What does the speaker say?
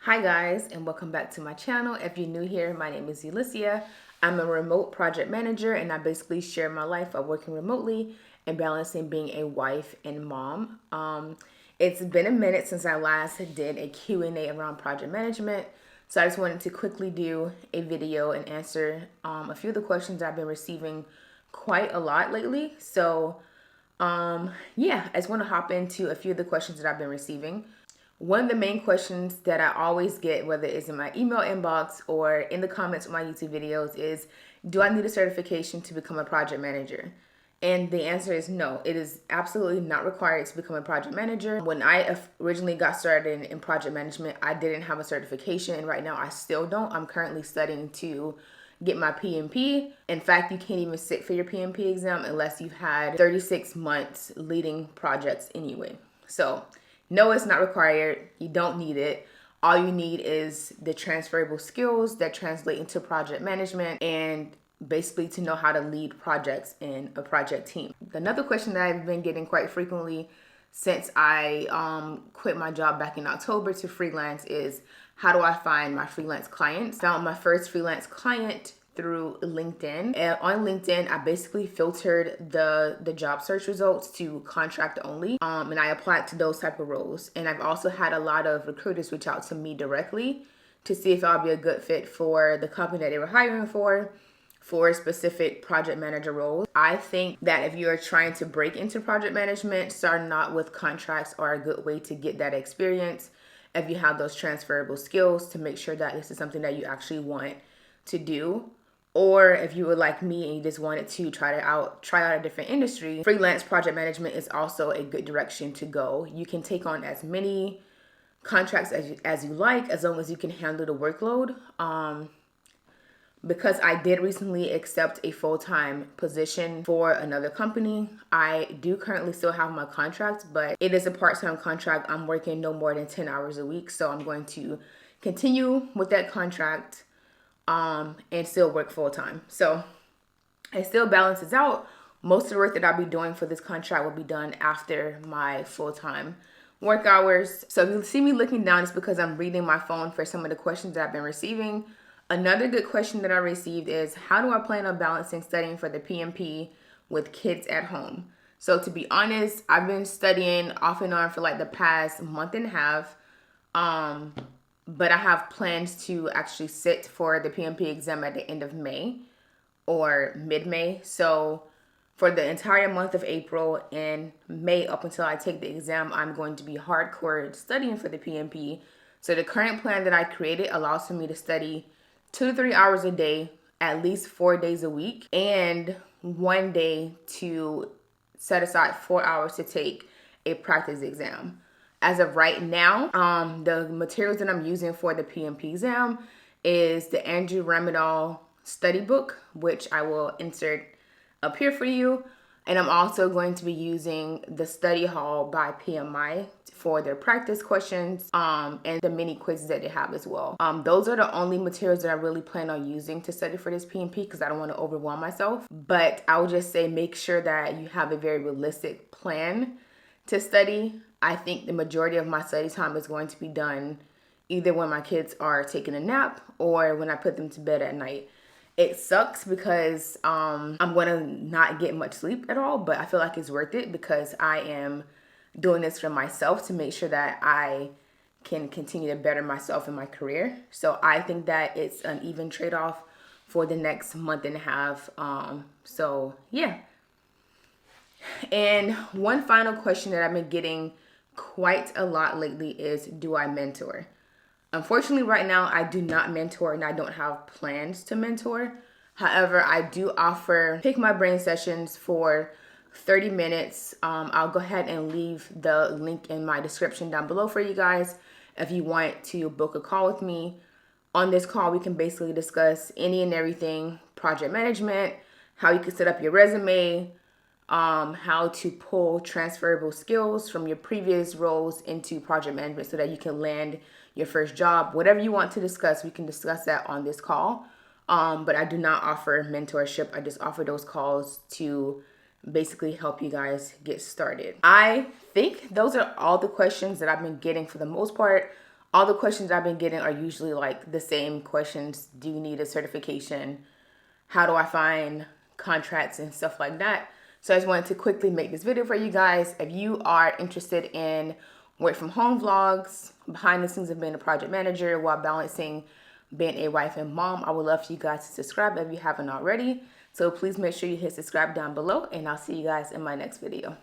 Hi guys, and welcome back to my channel. If you're new here, my name is Ulyssia. I'm a remote project manager, and I basically share my life of working remotely and balancing being a wife and mom. It's been a minute since I last did a Q&A around project management, so I just wanted to quickly do a video and answer a few of the questions I've been receiving quite a lot lately. So yeah, I just want to hop into a few of the questions that I've been receiving. One of the main questions that I always get, whether it's in my email inbox or in the comments of my YouTube videos, is do I need a certification to become a project manager? And the answer is no. It is absolutely not required to become a project manager. When I originally got started in project management, I didn't have a certification, and right now I still don't. I'm currently studying to get my PMP. In fact, you can't even sit for your PMP exam unless you've had 36 months leading projects anyway. So no, it's not required. You don't need it. All you need is the transferable skills that translate into project management and basically to know how to lead projects in a project team. Another question that I've been getting quite frequently since I quit my job back in October to freelance is how do I find my freelance clients? Found my first freelance client through LinkedIn. And on LinkedIn, I basically filtered the job search results to contract only. And I applied to those type of roles. And I've also had a lot of recruiters reach out to me directly to see if I'll be a good fit for the company that they were hiring for specific project manager roles. I think that if you're trying to break into project management, starting out with contracts are a good way to get that experience. If you have those transferable skills to make sure that this is something that you actually want to do. Or if you were like me and you just wanted to try out a different industry, freelance project management is also a good direction to go. You can take on as many contracts as you like, as long as you can handle the workload. Because I did recently accept a full-time position for another company, I do currently still have my contract, but it is a part-time contract. I'm working no more than 10 hours a week, so I'm going to continue with that contract and still work full-time. So it still balances out. Most of the work that I'll be doing for this contract will be done after my full-time work hours. So if you see me looking down, it's because I'm reading my phone for some of the questions that I've been receiving. Another good question that I received is, how do I plan on balancing studying for the PMP with kids at home? So to be honest, I've been studying off and on for like the past month and a half. But I have plans to actually sit for the PMP exam at the end of May or mid-May. So for the entire month of April and May up until I take the exam, I'm going to be hardcore studying for the PMP. So the current plan that I created allows for me to study 2 to 3 hours a day, at least 4 days a week, and 1 day to set aside 4 hours to take a practice exam. As of right now, the materials that I'm using for the PMP exam is the Andrew Ramadal study book, which I will insert up here for you. And I'm also going to be using the study hall by PMI for their practice questions and the mini quizzes that they have as well. Those are the only materials that I really plan on using to study for this PMP because I don't want to overwhelm myself. But I would just say make sure that you have a very realistic plan to study. I think the majority of my study time is going to be done either when my kids are taking a nap or when I put them to bed at night. It sucks because I'm going to not get much sleep at all, but I feel like it's worth it because I am doing this for myself to make sure that I can continue to better myself in my career. So I think that it's an even trade-off for the next month and a half. So yeah. And one final question that I've been getting quite a lot lately is, do I mentor? Unfortunately, right now, I do not mentor and I don't have plans to mentor. However, I do offer pick my brain sessions for 30 minutes. I'll go ahead and leave the link in my description down below for you guys if you want to book a call with me. On this call, we can basically discuss any and everything project management, how you can set up your resume, how to pull transferable skills from your previous roles into project management so that you can land your first job. Whatever you want to discuss, we can discuss that on this call. But I do not offer mentorship. I just offer those calls to basically help you guys get started. I think those are all the questions that I've been getting for the most part. all the questions I've been getting are usually like the same questions. Do you need a certification? How do I find contracts and stuff like that? So I just wanted to quickly make this video for you guys. If you are interested in work from home vlogs, behind the scenes of being a project manager while balancing being a wife and mom, I would love for you guys to subscribe if you haven't already. So please make sure you hit subscribe down below, and I'll see you guys in my next video.